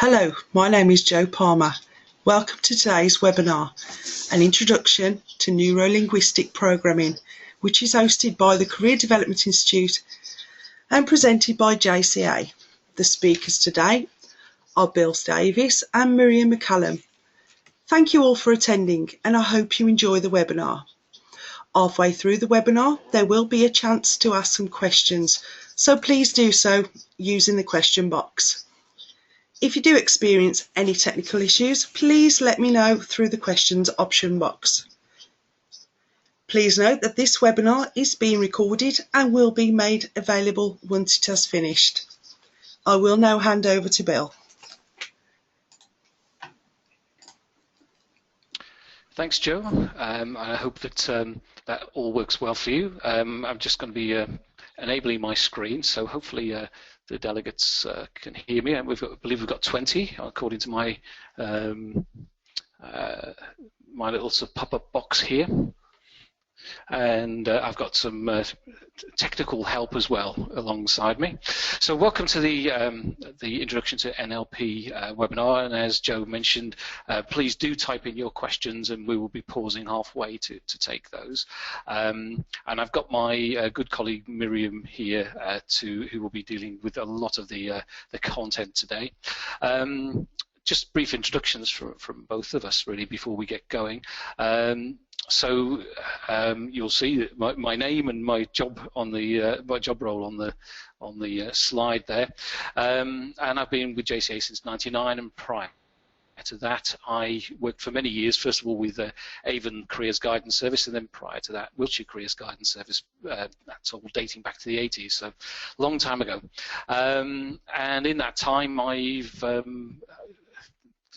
Hello, my name is Jo Palmer. Welcome to today's webinar, an introduction to Neuro Linguistic Programming, which is hosted by the Career Development Institute and presented by JCA. The speakers today are Bill Davis and Miriam McCallum. Thank you all for attending, and I hope you enjoy the webinar. Halfway through the webinar, there will be a chance to ask some questions, so please do so using the question box. If you do experience any technical issues, please let me know through the questions option box. Please note that this webinar is being recorded and will be made available once it has finished. I will now hand over to Bill. Thanks, Jo. I hope that that all works well for you. I'm just going to be enabling my screen, so hopefully the delegates can hear me. I believe we've got 20, according to my my little sort of pop-up box here. And I've got some technical help as well alongside me. So welcome to the Introduction to NLP webinar, and as Jo mentioned, please do type in your questions and we will be pausing halfway to take those. And I've got my good colleague Miriam here who will be dealing with a lot of the content today. Just brief introductions from both of us really before we get going. So you'll see that my name and my job on the my job role on the slide there, and I've been with JCA since '99, and prior to that I worked for many years, first of all with Avon Careers Guidance Service, and then prior to that Wiltshire Careers Guidance Service. That's all dating back to the 80s, so long time ago. And in that time I've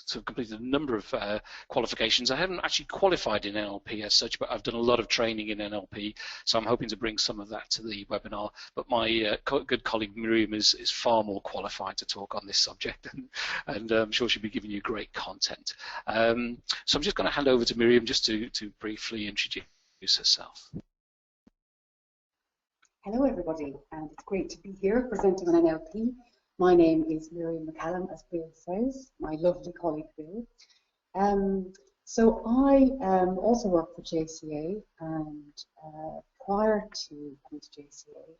sort of completed a number of qualifications. I haven't actually qualified in NLP as such, but I've done a lot of training in NLP, so I'm hoping to bring some of that to the webinar. But my good colleague Miriam is far more qualified to talk on this subject, and I'm sure she'll be giving you great content. So I'm just going to hand over to Miriam just to briefly introduce herself. Hello everybody, and it's great to be here presenting on NLP. My name is Neuro McCallum, as Bill says, my lovely colleague Bill. So I also work for JCA, and prior to coming to JCA,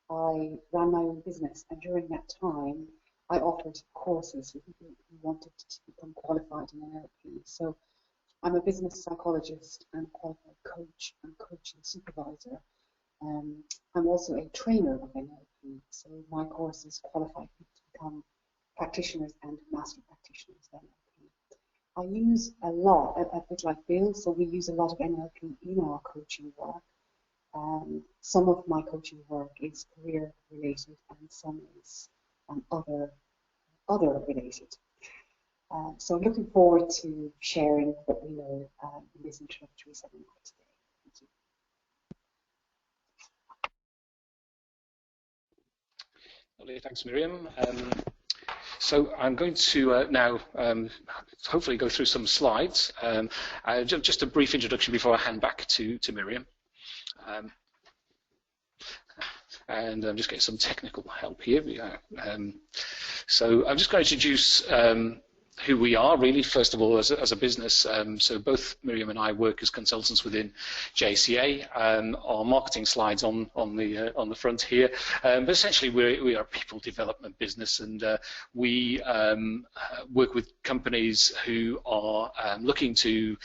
I ran my own business, and during that time I offered courses for people who wanted to become qualified in NLP. So I'm a business psychologist and qualified coach and coaching supervisor. I'm also a trainer of NLP, so my courses qualify people to become practitioners and master practitioners of NLP. I use a lot, a bit like Bill, so we use a lot of NLP in our coaching work. Some of my coaching work is career related and some is other related. So I'm looking forward to sharing what we know in this introductory seminar today. Thank you. Thanks, Miriam. So I'm going to now hopefully go through some slides. Just a brief introduction before I hand back to Miriam. And I'm just getting some technical help here. So I'm just going to introduce who we are, really, first of all, as a business. So both Miriam and I work as consultants within JCA. Our marketing slides on the front here, but essentially we are a people development business, and we work with companies who are looking to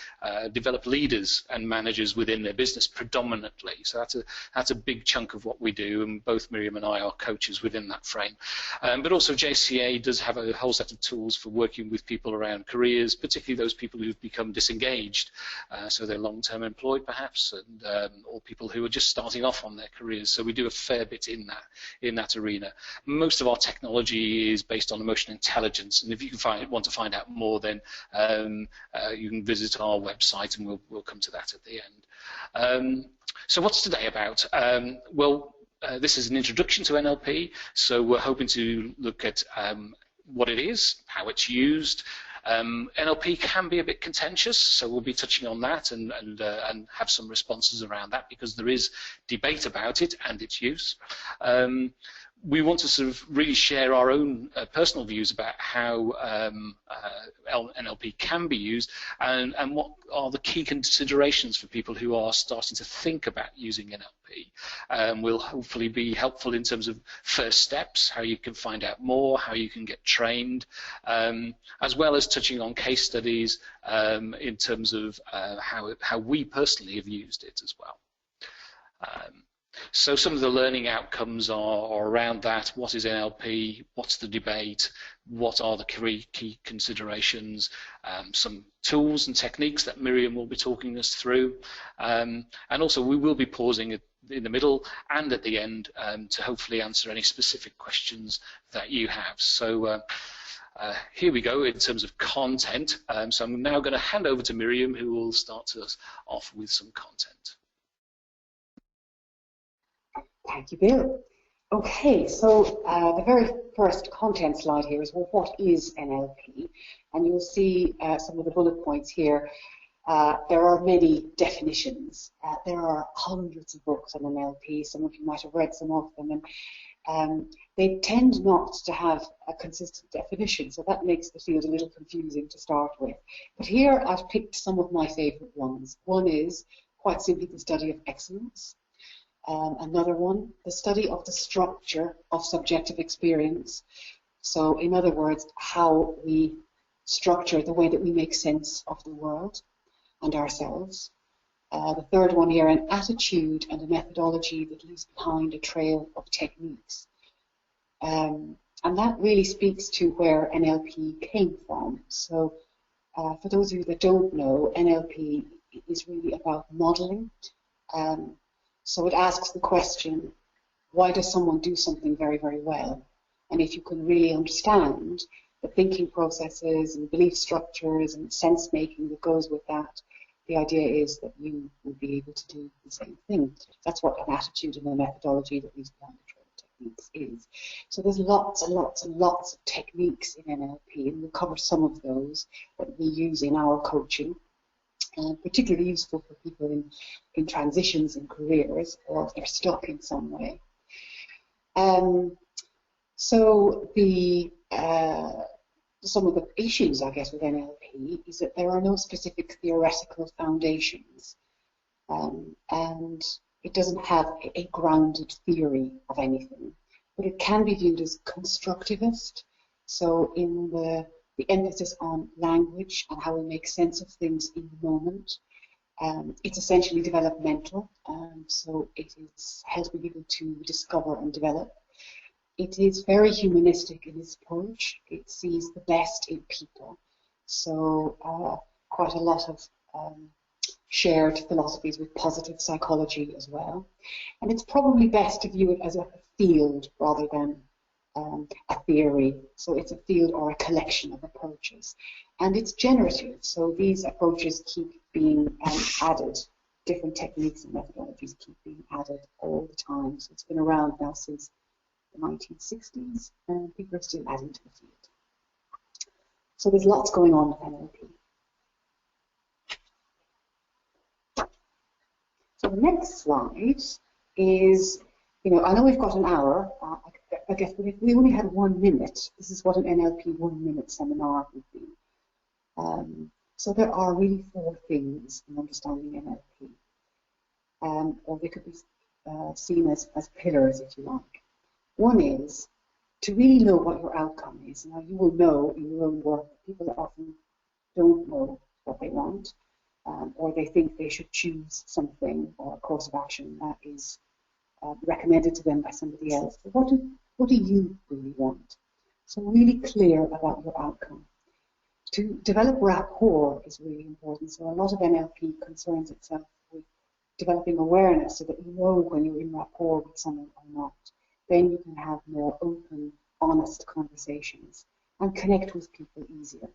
develop leaders and managers within their business predominantly. So that's a big chunk of what we do, and both Miriam and I are coaches within that frame. But also JCA does have a whole set of tools for working with people around careers, particularly those people who've become disengaged, so they're long-term employed perhaps, and or people who are just starting off on their careers. So we do a fair bit in that arena. Most of our technology is based on emotional intelligence, and if you can want to find out more, then you can visit our website, and we'll come to that at the end. So what's today about? Well, this is an introduction to NLP, so we're hoping to look at what it is, how it's used. NLP can be a bit contentious, so we'll be touching on that and have some responses around that, because there is debate about it and its use. we want to sort of really share our own personal views about how NLP can be used, and what are the key considerations for people who are starting to think about using NLP. Will hopefully be helpful in terms of first steps, how you can find out more, how you can get trained, as well as touching on case studies in terms of how we personally have used it as well. So some of the learning outcomes are around that. What is NLP? What's the debate? What are the key considerations? Some tools and techniques that Miriam will be talking us through. And also we will be pausing in the middle and at the end to hopefully answer any specific questions that you have. So here we go in terms of content. So I'm now going to hand over to Miriam, who will start us off with some content. Thank you, Bill. Okay, so the very first content slide here is, well, what is NLP? And you'll see some of the bullet points here. There are many definitions. There are hundreds of books on NLP. Some of you might have read some of them, and they tend not to have a consistent definition, so that makes the field a little confusing to start with. But here I've picked some of my favorite ones. One is quite simply the study of excellence. Another one, the study of the structure of subjective experience. So in other words, how we structure the way that we make sense of the world and ourselves. The third one here, an attitude and a methodology that leaves behind a trail of techniques. And that really speaks to where NLP came from. So for those of you that don't know, NLP is really about modeling. So it asks the question, why does someone do something very, very well? And if you can really understand the thinking processes and belief structures and sense-making that goes with that, the idea is that you will be able to do the same thing. That's what an attitude and a methodology that leaves behind the trail of techniques is. So there's lots and lots and lots of techniques in NLP, and we'll cover some of those that we use in our coaching. Particularly useful for people in transitions in careers, or if they're stuck in some way. So some of the issues, I guess, with NLP is that there are no specific theoretical foundations, and it doesn't have a grounded theory of anything, but it can be viewed as constructivist. So in the emphasis on language and how we make sense of things in the moment. It's essentially developmental, so it is helping people to discover and develop. It is very humanistic in its approach. It sees the best in people. So quite a lot of shared philosophies with positive psychology as well. And it's probably best to view it as a field rather than a theory. So it's a field or a collection of approaches. And it's generative, so these approaches keep being added. Different techniques and methodologies keep being added all the time. So it's been around now since the 1960s, and people are still adding to the field. So there's lots going on with NLP. So the next slide is, I know we've got an hour. I guess if we only had 1 minute, this is what an NLP 1-minute seminar would be. So there are really 4 things in understanding NLP, or they could be seen as pillars, if you like. One is to really know what your outcome is. Now, you will know in your own work that people often don't know what they want, or they think they should choose something or a course of action that is recommended to them by somebody else. But what do you really want? So really clear about your outcome. To develop rapport is really important. So a lot of NLP concerns itself with developing awareness so that you know when you're in rapport with someone or not. Then you can have more open, honest conversations and connect with people easier.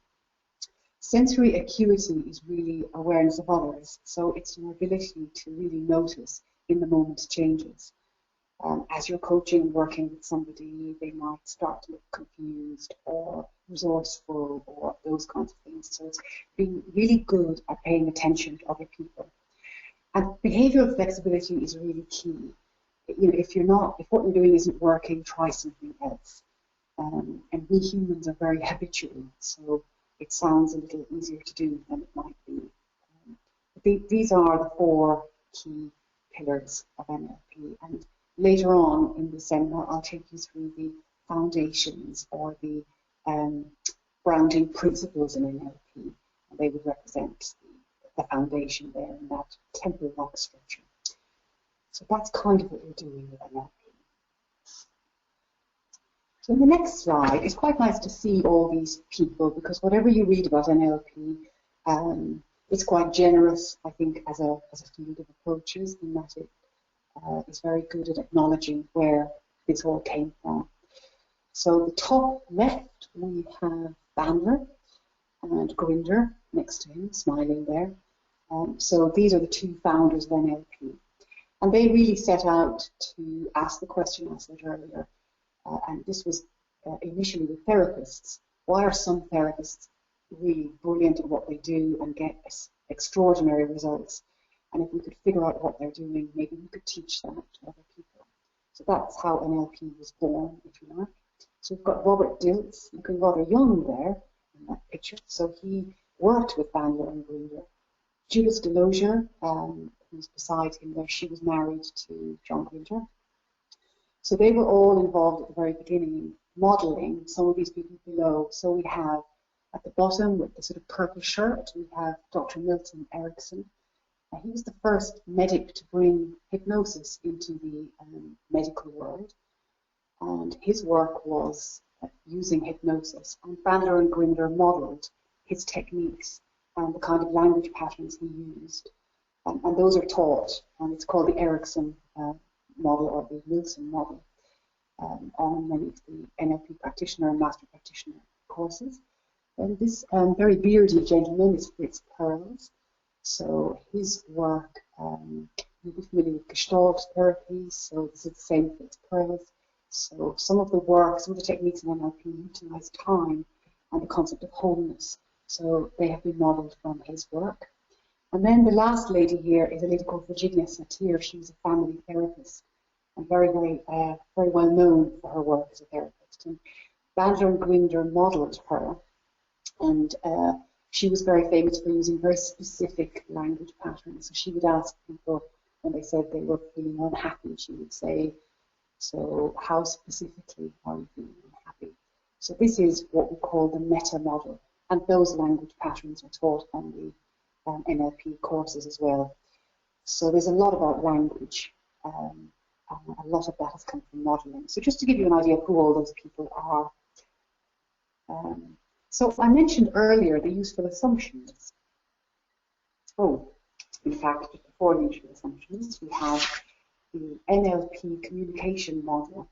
Sensory acuity is really awareness of others. So it's your ability to really notice in the moment changes. As you're coaching and working with somebody, they might start to look confused or resourceful or those kinds of things. So it's being really good at paying attention to other people. And behavioral flexibility is really key. you know, if what you're doing isn't working, try something else. And we humans are very habitual, so it sounds a little easier to do than it might be. These are the 4 key pillars of NLP, and later on in the seminar I'll take you through the foundations or the grounding principles in NLP, and they would represent the foundation there in that temporal lock structure. So that's kind of what we're doing with NLP. So in the next slide, it's quite nice to see all these people, because whatever you read about NLP, it's quite generous, I think, as a field of approaches, in that it is very good at acknowledging where this all came from. So the top left, we have Bandler and Grinder next to him, smiling there. So these are the 2 founders of NLP. And they really set out to ask the question I said earlier, and this was initially with therapists. Why are some therapists really brilliant at what they do and get extraordinary results? And if we could figure out what they're doing, maybe we could teach that to other people. So that's how NLP was born, if you like. So we've got Robert Dilts, looking rather young there in that picture. So he worked with Bandler and Grinder. Judith Delosier, who's beside him there, she was married to John Grinder. So they were all involved at the very beginning in modelling some of these people below. So we have at the bottom with the sort of purple shirt, we have Dr. Milton Erickson. He was the first medic to bring hypnosis into the medical world. And his work was using hypnosis. And Bandler and Grinder modelled his techniques and the kind of language patterns he used. And those are taught, and it's called the Erickson model or the Wilson model on many of the NLP practitioner and master practitioner courses. And this very beardy gentleman is Fritz Perls. So his work, you'll be familiar with Gestalt therapy, so this is the same Fritz Perls. So some of the work, some of the techniques in NLP utilize time and the concept of wholeness. So they have been modelled from his work. And then the last lady here is a lady called Virginia Satir. She's a family therapist and very well known for her work as a therapist. And Bandler and Grinder modelled her, and she was very famous for using very specific language patterns. So she would ask people when they said they were feeling unhappy, she would say, so how specifically are you feeling unhappy? So this is what we call the meta model, and those language patterns are taught on the NLP courses as well. So there's a lot about language. A lot of that has come from modelling. So just to give you an idea of who all those people are. So I mentioned earlier the useful assumptions. Oh, in fact, before the useful assumptions, we have the NLP communication model.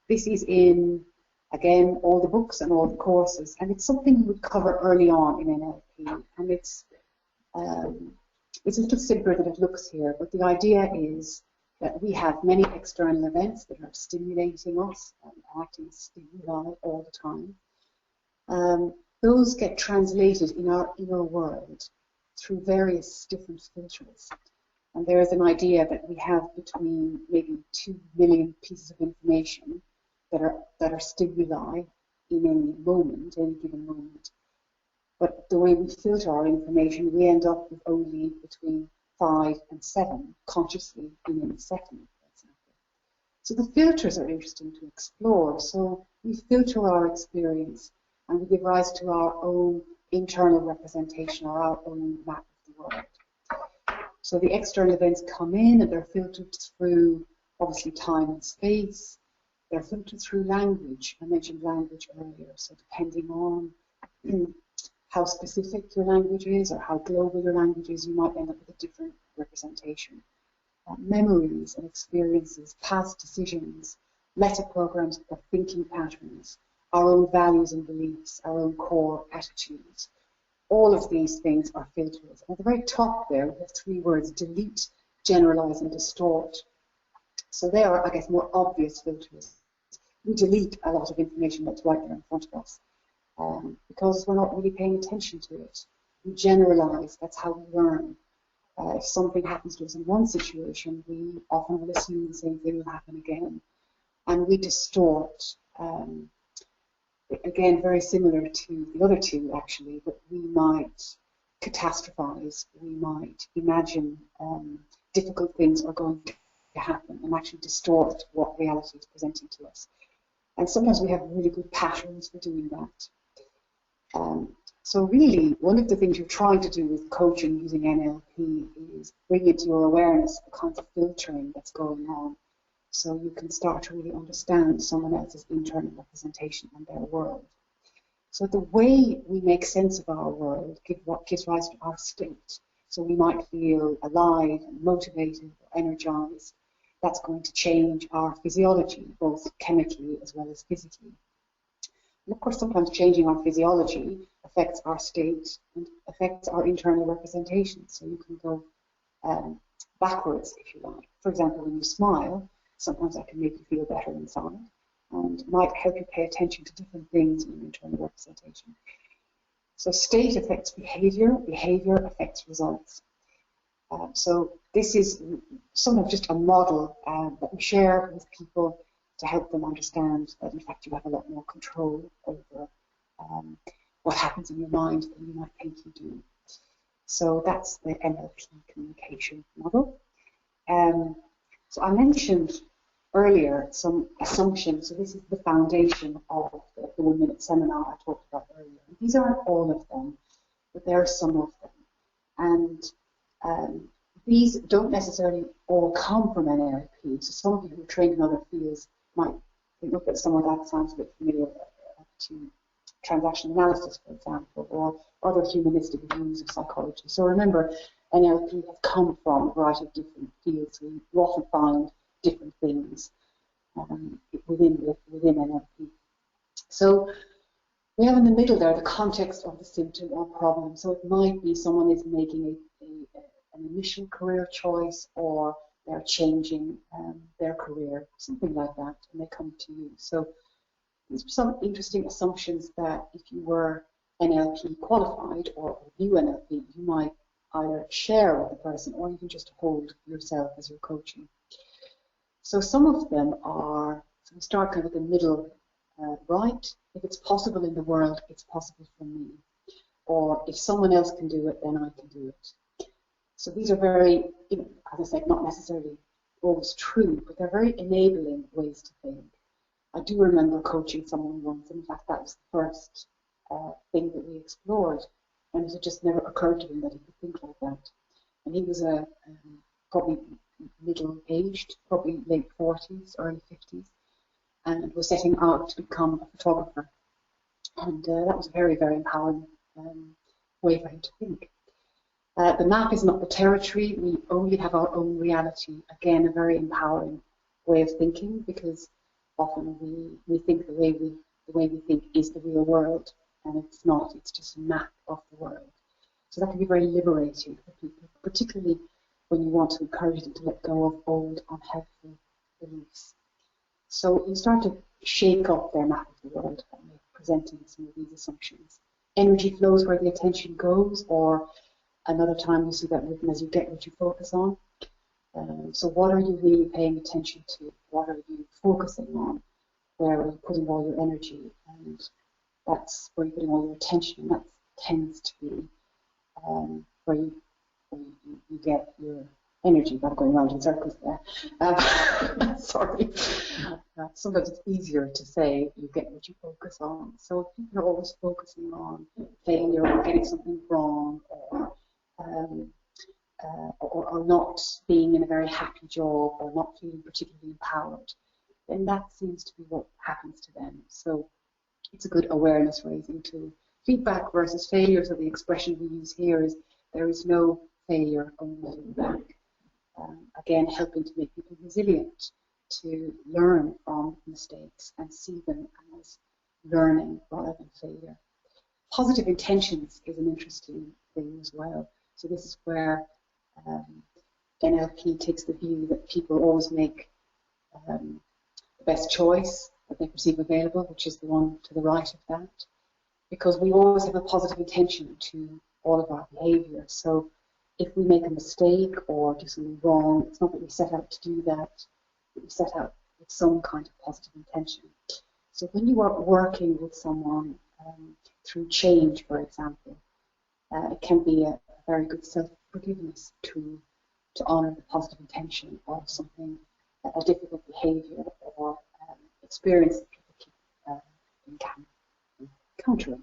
This is in, again, all the books and all the courses, and it's something you would cover early on in NLP, and it's a little simpler than it looks here, but the idea is that we have many external events that are stimulating us and acting as stimuli all the time. Those get translated in our inner world through various different filters. And there is an idea that we have between maybe 2 million pieces of information that are stimuli in any moment, any given moment. But the way we filter our information, we end up with only between 5 and 7 consciously in any second, for example. So the filters are interesting to explore. So we filter our experience and we give rise to our own internal representation or our own map of the world. So the external events come in and they're filtered through, obviously, time and space. They're filtered through language. I mentioned language earlier. So depending on how specific your language is or how global your language is, you might end up with a different representation. Memories and experiences, past decisions, meta programs or thinking patterns, our own values and beliefs, our own core attitudes. All of these things are filters. And at the very top there, we have 3 words: delete, generalize, and distort. So they are, I guess, more obvious filters. We delete a lot of information that's right there in front of us because we're not really paying attention to it. We generalize, that's how we learn. If something happens to us in one situation, we often will assume the same thing will happen again. And we distort, again, very similar to the other two, actually, but we might catastrophize, we might imagine difficult things are going to happen and actually distort what reality is presenting to us. And sometimes we have really good patterns for doing that. So really, one of the things you're trying to do with coaching using NLP is bring into your awareness the kinds of filtering that's going on, so you can start to really understand someone else's internal representation and their world. So the way we make sense of our world gives rise to our state. So we might feel alive, motivated, or energized. That's going to change our physiology, both chemically as well as physically. And of course, sometimes changing our physiology affects our state and affects our internal representation. So you can go backwards, if you like. For example, when you smile, sometimes that can make you feel better inside and might help you pay attention to different things in your internal representation. So state affects behavior, behavior affects results. So this is sort of just a model that we share with people to help them understand that in fact you have a lot more control over what happens in your mind than you might think you do. So that's the NLP communication model. So I mentioned earlier some assumptions. So this is the foundation of the 1 minute seminar I talked about earlier. These aren't all of them, but there are some of them. And these don't necessarily all come from NLP. So some of you who are trained in other fields might look at some of that, sounds a bit familiar to transaction analysis, for example, or other humanistic views of psychology. So remember, NLP has come from a variety of different fields. We often find different things within NLP. So we have in the middle there the context of the symptom or problem. So it might be someone is making an initial career choice, or they're changing their career, something like that, and they come to you. So these are some interesting assumptions that if you were NLP qualified or view NLP, you might either share with the person or you can just hold yourself as you're coaching. So some of them are, so we start kind of at the middle right. If it's possible in the world, it's possible for me. Or if someone else can do it, then I can do it. So these are very, as I said, not necessarily always true, but they're very enabling ways to think. I do remember coaching someone once, and in fact that was the first thing that we explored, and it had just never occurred to him that he could think like that. And he was probably middle-aged, probably late 40s, early 50s, and was setting out to become a photographer. And that was a very, very empowering way for him to think. The map is not the territory. We only have our own reality. Again, a very empowering way of thinking, because often we think the way we think is the real world, and it's not. It's just a map of the world. So that can be very liberating for people, particularly when you want to encourage them to let go of old, unhelpful beliefs. So you start to shake up their map of the world by presenting some of these assumptions. Energy flows where the attention goes, or another time you see that written as you get what you focus on. So what are you really paying attention to? What are you focusing on? Where are you putting all your energy? And that's where you're putting all your attention. That tends to be where you get your energy. I'm going around in circles there. Sorry. Sometimes it's easier to say you get what you focus on. So if people are always focusing on failure or getting something wrong, or not being in a very happy job, or not feeling particularly empowered, then that seems to be what happens to them. So it's a good awareness raising tool. Feedback versus failure, so the expression we use here is there is no failure, only feedback. Again, helping to make people resilient, to learn from mistakes and see them as learning rather than failure. Positive intentions is an interesting thing as well. So this is where NLP takes the view that people always make the best choice that they perceive available, which is the one to the right of that, because we always have a positive intention to all of our behaviour. So if we make a mistake or do something wrong, it's not that we set out to do that, but we set out with some kind of positive intention. So when you are working with someone through change, for example, it can be a very good self-forgiveness tool to honour the positive intention of something, a difficult behaviour or experience that people keep encountering.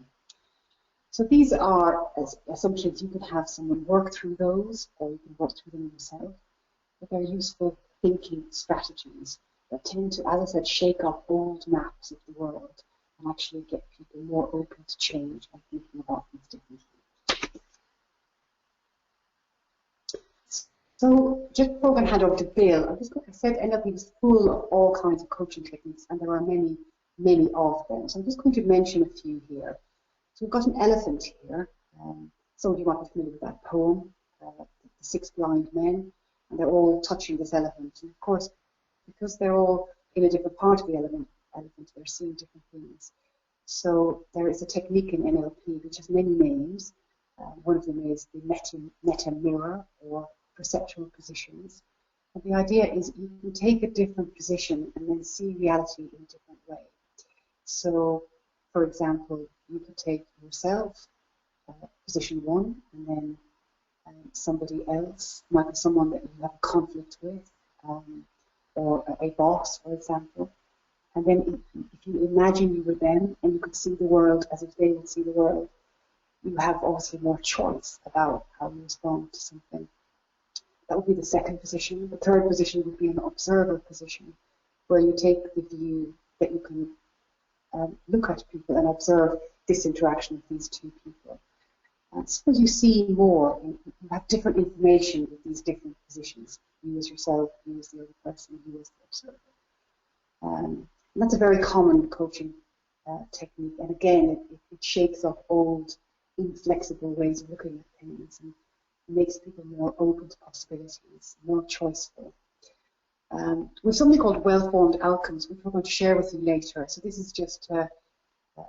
So these are assumptions. You can have someone work through those, or you can work through them yourself. But they're useful thinking strategies that tend to, as I said, shake up old maps of the world and actually get people more open to change and thinking about things differently. So just before I'm going to hand over to Bill, I said NLP was full of all kinds of coaching techniques, and there are many, many of them. So I'm just going to mention a few here. So we've got an elephant here. Some of you might be familiar with that poem, The Six Blind Men, and they're all touching this elephant. And of course, because they're all in a different part of the elephant, they're seeing different things. So there is a technique in NLP which has many names. One of them is the meta mirror, or perceptual positions. And the idea is you can take a different position and then see reality in a different way. So, for example, you could take yourself, position one, and then somebody else, might be someone that you have a conflict with, or a boss, for example. And then if you imagine you were them and you could see the world as if they would see the world, you have obviously more choice about how you respond to something. That would be the second position. The third position would be an observer position, where you take the view that you can look at people and observe this interaction of these two people. Suppose you see more, you have different information with these different positions. You as yourself, you as the other person, you as the observer. And that's a very common coaching technique. And again, it shakes up old, inflexible ways of looking at things and makes people more open to possibilities, more choiceful. With something called well-formed outcomes, which we're going to share with you later. So this is just a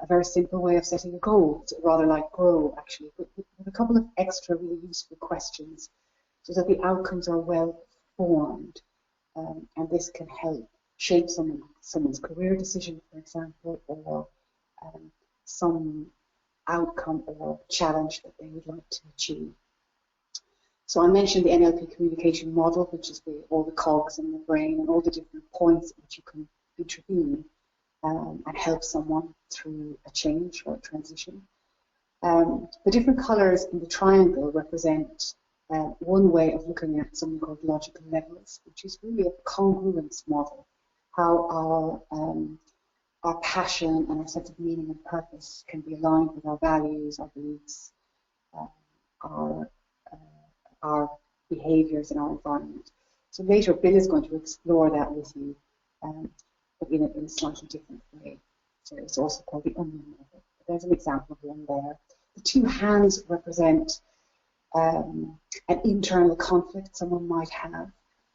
very simple way of setting a goal, rather like grow, actually, with a couple of extra really useful questions so that the outcomes are well formed. And this can help shape someone's career decision, for example, or some outcome or challenge that they would like to achieve. So I mentioned the NLP communication model, which is all the cogs in the brain and all the different points at which you can intervene and help someone through a change or a transition. The different colours in the triangle represent one way of looking at something called logical levels, which is really a congruence model, how our passion and our sense of meaning and purpose can be aligned with our values, our beliefs, our behaviours and our environment. So later Bill is going to explore that with you, but in a slightly different way. So it's also called the onion model. There's an example of one there. The two hands represent an internal conflict someone might have.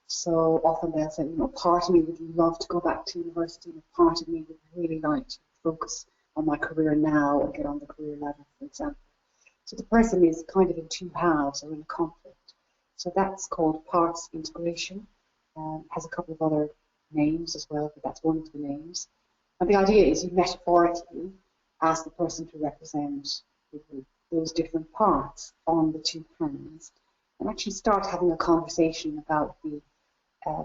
So often they'll say, you know, part of me would love to go back to university, and a part of me would really like to focus on my career now and get on the career ladder, for example. So the person is kind of in two halves or in a conflict. So that's called parts integration. Has a couple of other names as well, but that's one of the names. And the idea is you metaphorically ask the person to represent those different parts on the two hands and actually start having a conversation about the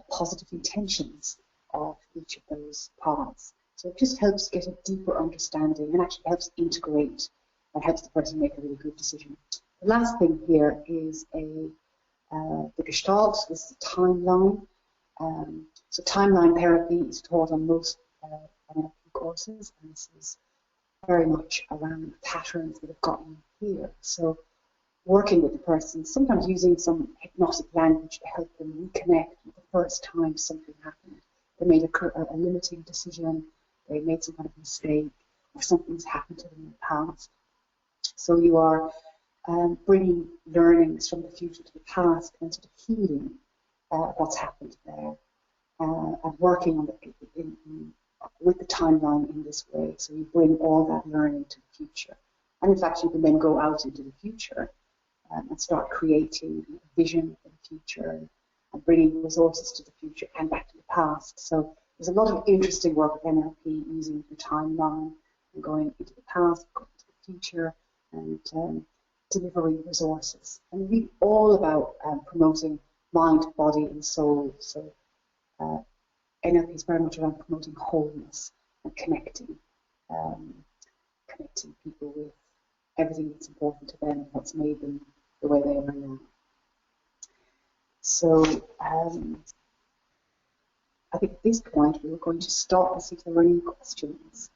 positive intentions of each of those parts. So it just helps get a deeper understanding and actually helps integrate and helps the person make a really good decision. The last thing here is the Gestalt. This is a timeline. So timeline therapy is taught on most NLP courses, and this is very much around patterns that have gotten here. So working with the person, sometimes using some hypnotic language to help them reconnect with the first time something happened. They made a limiting decision, they made some kind of mistake, or something's happened to them in the past. So you are bringing learnings from the future to the past and sort of healing what's happened there, and working on with the timeline in this way. So you bring all that learning to the future. And in fact, you can then go out into the future and start creating a vision for the future and bringing resources to the future and back to the past. So there's a lot of interesting work with NLP using the timeline and going into the past, going to the future, and delivering resources. And really all about promoting mind, body, and soul. So NLP is very much around promoting wholeness and connecting people with everything that's important to them and what's made them the way they are now. So I think at this point we were going to stop and see if there were any questions.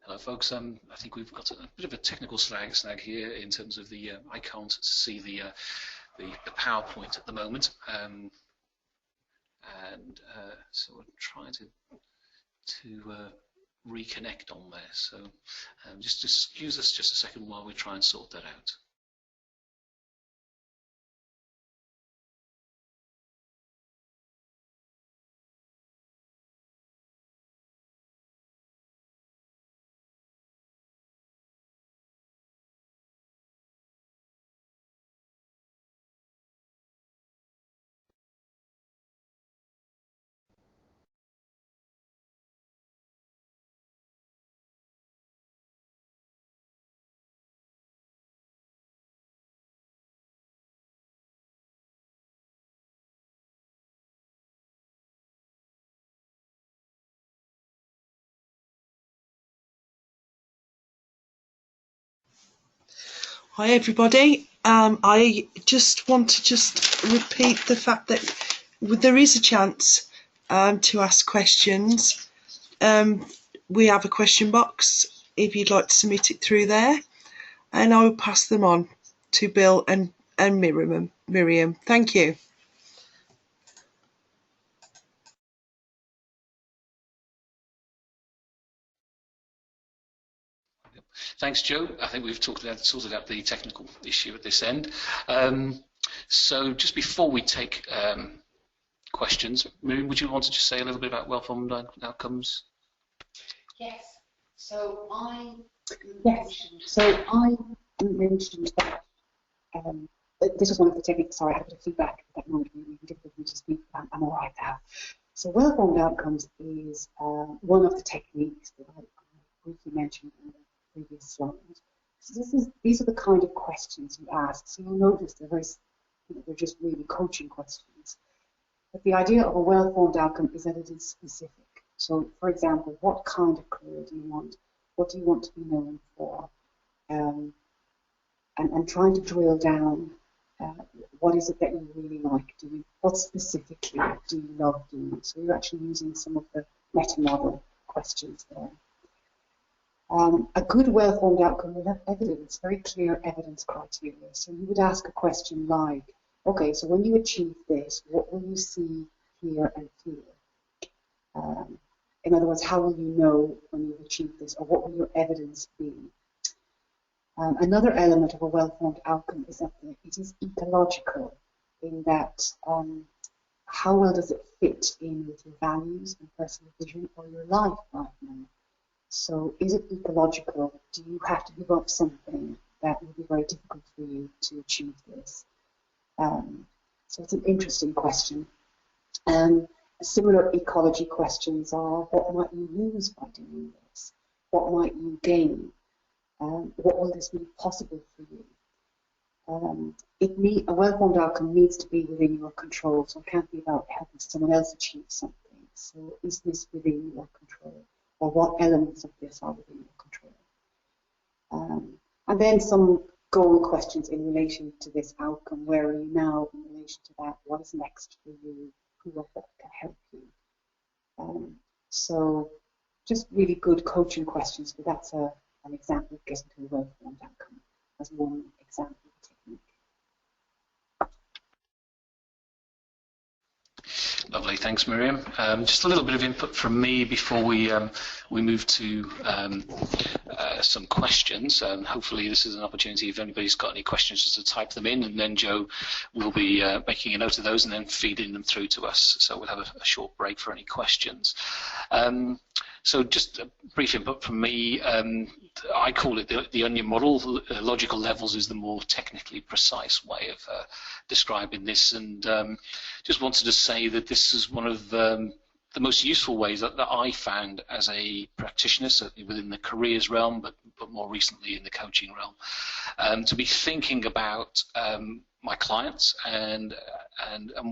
Hello folks, I think we've got a bit of a technical snag here in terms of the, I can't see the PowerPoint at the moment, so we're trying to reconnect on there, so just excuse us just a second while we try and sort that out. Hi everybody. I just want to repeat the fact that there is a chance to ask questions. We have a question box if you'd like to submit it through there, and I will pass them on to Bill and Miriam. Thank you. Thanks, Joe. I think we've sorted out the technical issue at this end. So just before we take questions, Miriam, would you want to just say a little bit about well-formed outcomes? Yes. So I mentioned that this was one of the techniques. Sorry, I had a bit of feedback at that moment. Really difficult for me to speak. I'm all right now. So well-formed outcomes is one of the techniques that I briefly mentioned in the previous slide. So these are the kind of questions you ask. So you'll notice they're just really coaching questions. But the idea of a well-formed outcome is that it is specific. So, for example, what kind of career do you want? What do you want to be known for? And trying to drill down, what is it that you really like doing? What specifically do you love doing? So you're actually using some of the meta-model questions there. A good well-formed outcome will have evidence, very clear evidence criteria. So you would ask a question like, okay, so when you achieve this, what will you see, hear, and feel? In other words, how will you know when you've achieved this, or what will your evidence be? Another element of a well-formed outcome is that it is ecological, in that how well does it fit in with your values and personal vision or your life right now? So is it ecological? Do you have to give up something that will be very difficult for you to achieve this? So it's an interesting question. Similar ecology questions are, what might you lose by doing this? What might you gain? What will this make possible for you? A well-formed outcome needs to be within your control, so it can't be about helping someone else achieve something. So is this within your control? Or what elements of this are within your control? And then some goal questions in relation to this outcome. Where are you now in relation to that? What is next for you? Who or what can help you? So just really good coaching questions, but that's an example of getting to a well-formed outcome as one example technique. Lovely, thanks Miriam. Just a little bit of input from me before we move to some questions. Hopefully this is an opportunity, if anybody's got any questions, just to type them in, and then Joe will be making a note of those and then feeding them through to us. So we'll have a short break for any questions. So just a brief input from me. I call it the onion model. Logical levels is the more technically precise way of describing this, and just wanted to say that this is one of the most useful ways that I found as a practitioner, certainly within the careers realm, but more recently in the coaching realm, to be thinking about my clients and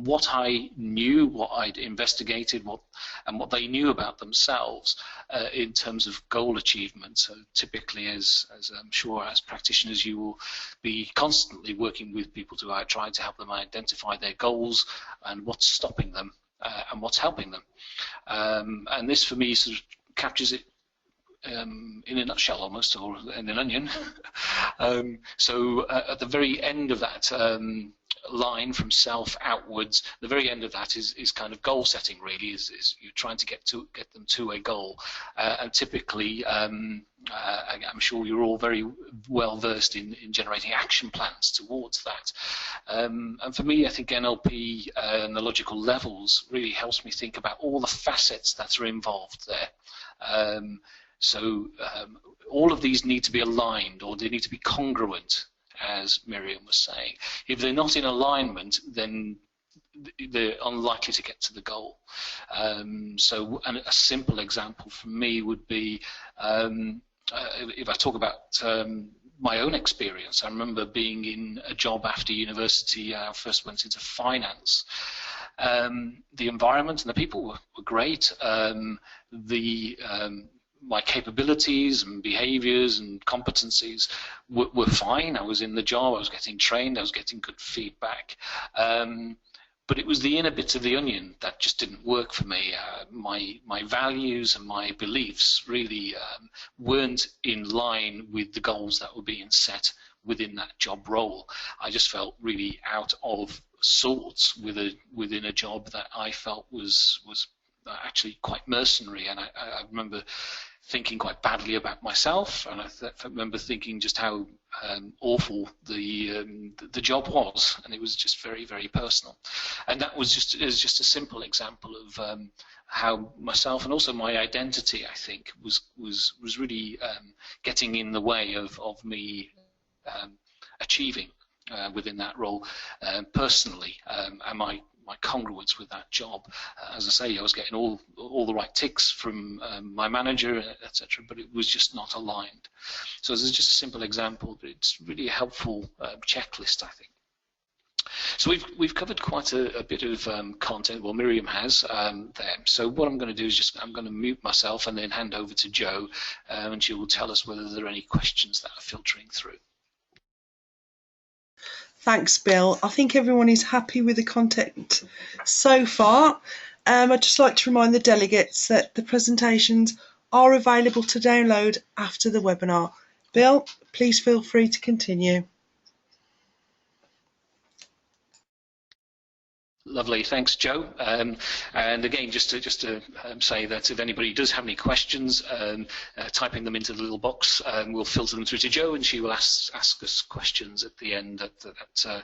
what I knew, what I'd investigated, and what they knew about themselves in terms of goal achievement. So typically, as I'm sure as practitioners, you will be constantly working with people to try to help them identify their goals and what's stopping them and what's helping them. And this, for me, sort of captures it in a nutshell almost, or in an onion. So at the very end of that line from self outwards, the very end of that is kind of goal setting, really, is you're trying to get them to a goal. And typically, I'm sure you're all very well versed in generating action plans towards that. And for me, I think NLP and the logical levels really helps me think about all the facets that are involved there. So all of these need to be aligned, or they need to be congruent, as Miriam was saying. If they're not in alignment, then they're unlikely to get to the goal. So a simple example for me would be, if I talk about my own experience, I remember being in a job after university. I first went into finance. The environment and the people were great. My capabilities and behaviors and competencies were fine. I was in the job, I was getting trained, I was getting good feedback. But it was the inner bits of the onion that just didn't work for me. My values and my beliefs really weren't in line with the goals that were being set within that job role. I just felt really out of sorts within a job that I felt was actually quite mercenary. And I remember thinking quite badly about myself, and I remember thinking just how awful the job was, and it was just very, very personal. And that was just a simple example of how myself and also my identity, I think, was really getting in the way of me achieving within that role personally, and my congruence with that job. As I say, I was getting all the right ticks from my manager, etc., but it was just not aligned. So this is just a simple example, but it's really a helpful checklist, I think. So we've covered quite a bit of content. Well, Miriam has there. So what I'm going to do is I'm going to mute myself and then hand over to Jo, and she will tell us whether there are any questions that are filtering through. Thanks, Bill. I think everyone is happy with the content so far. I'd just like to remind the delegates that the presentations are available to download after the webinar. Bill, please feel free to continue. Lovely, thanks, Jo. And again, just to say that if anybody does have any questions, typing them into the little box, we'll filter them through to Jo, and she will ask us questions at the end that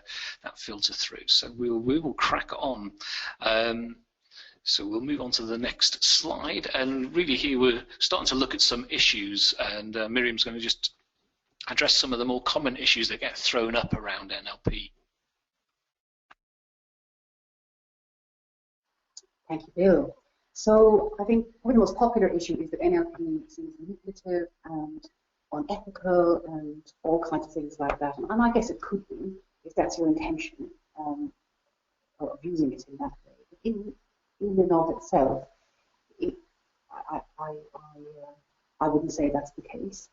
filter through. So we will crack on. So we'll move on to the next slide, and really here we're starting to look at some issues, and Miriam's going to just address some of the more common issues that get thrown up around NLP. Thank you, Bill. So I think one of the most popular issues is that NLP seems manipulative and unethical and all kinds of things like that. And I guess it could be, if that's your intention of using it in that way. But in and of itself, I wouldn't say that's the case.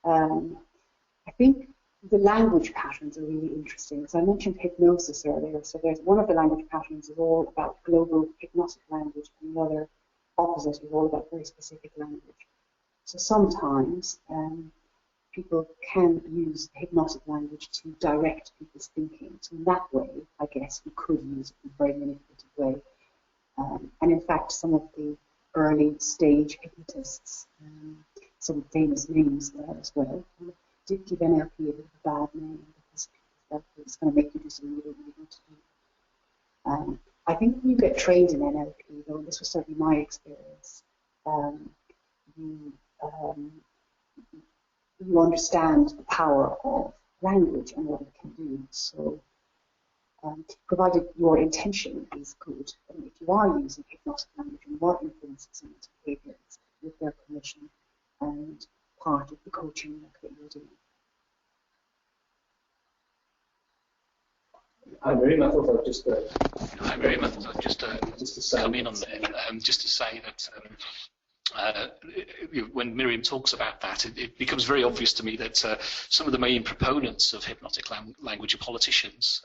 I think the language patterns are really interesting. So I mentioned hypnosis earlier. So there's one of the language patterns is all about global hypnotic language, and the other opposite is all about very specific language. So sometimes people can use hypnotic language to direct people's thinking. So in that way, I guess we could use it in a very manipulative way. And in fact, some of the early stage hypnotists, some famous names there as well, did give NLP a bit of a bad name because people felt it's going to make you do something you don't really want to do. I think when you get trained in NLP, though, and this was certainly my experience, you understand the power of language and what it can do. So, provided your intention is good, and if you are using hypnotic language and you are influencing someone's behaviours with their permission and part of the coaching work that you're doing. Hi, Miriam. I thought I'd just. Hi, Miriam. I thought I'd just come in on there, just to say that. When Miriam talks about that, it becomes very obvious to me that some of the main proponents of hypnotic language are politicians,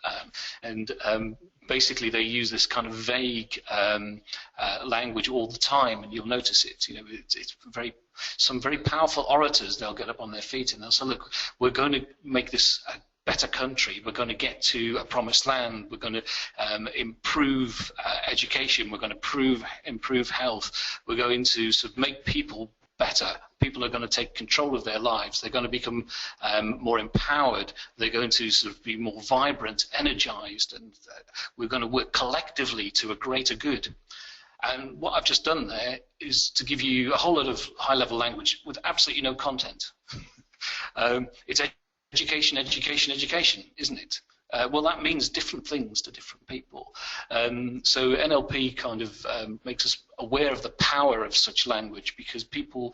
and basically they use this kind of vague language all the time, and you'll notice it. You know, it's some very powerful orators. They'll get up on their feet and they'll say, "Look, we're going to make this a better country. We're going to get to a promised land. We're going to improve education. We're going to improve health. We're going to sort of make people better. People are going to take control of their lives. They're going to become more empowered. They're going to sort of be more vibrant, energized, and we're going to work collectively to a greater good." And what I've just done there is to give you a whole lot of high-level language with absolutely no content. It's education, education, education, isn't it? Well, that means different things to different people. So NLP kind of makes us aware of the power of such language, because people,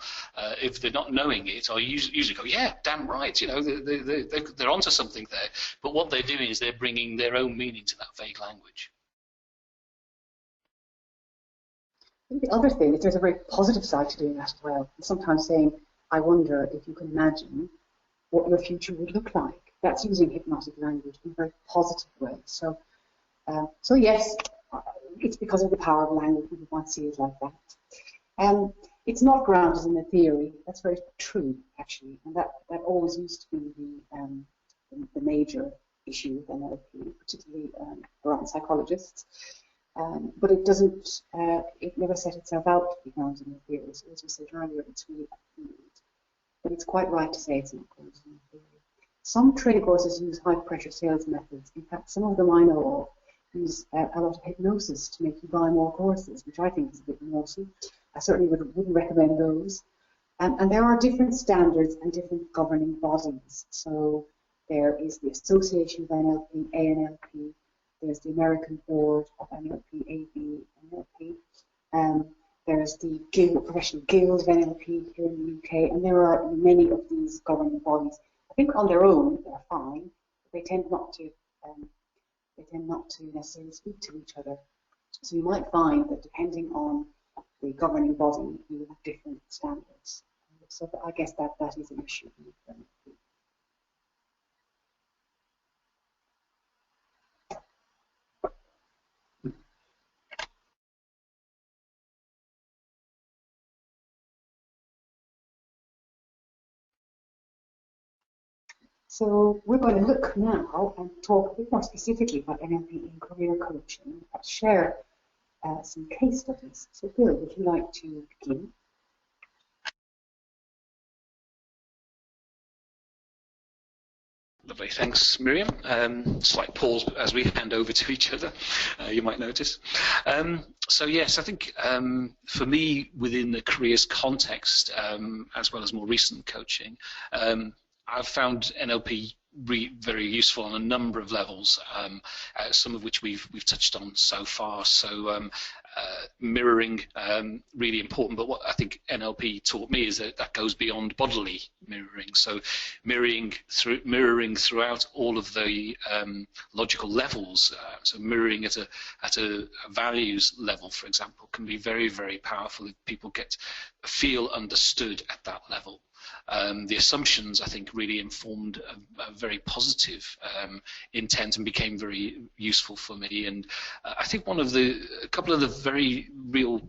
if they're not knowing it, are usually go, "Yeah, damn right, you know, they're onto something there." But what they're doing is they're bringing their own meaning to that vague language. The other thing is there's a very positive side to doing that as well. And sometimes saying, "I wonder if you can imagine what your future would look like." That's using hypnotic language in a very positive way. So, so yes, it's because of the power of language people might see it like that. It's not grounded in the theory. That's very true, actually, and that always used to be the major issue with NLP, particularly around psychologists. But it doesn't. It never set itself out to be grounded in the theory. So as we said earlier, it's really a field. But it's quite right to say it's not grounded in the theory. Some training courses use high-pressure sales methods. In fact, some of them I know of use a lot of hypnosis to make you buy more courses, which I think is a bit naughty. I certainly wouldn't recommend those. And there are different standards and different governing bodies. So there is the Association of NLP, ANLP. There's the American Board of NLP, AB, NLP. There's the Professional Guild of NLP here in the UK, and there are many of these governing bodies. I think on their own they're fine, but they tend not to necessarily speak to each other. So you might find that depending on the governing body, you have different standards. So I guess that is an issue with NLP. So we're going to look now and talk a bit more specifically about NLP in career coaching, and share some case studies. So Bill, would you like to begin? Lovely, thanks Miriam. Slight pause as we hand over to each other, you might notice. So yes, I think for me, within the careers context, as well as more recent coaching, I've found NLP very useful on a number of levels, some of which we've touched on so far. So mirroring, really important, but what I think NLP taught me is that goes beyond bodily mirroring. So mirroring throughout all of the logical levels. So mirroring at a values level, for example, can be very, very powerful if people feel understood at that level. The assumptions, I think, really informed a very positive intent and became very useful for me. And I think a couple of the very real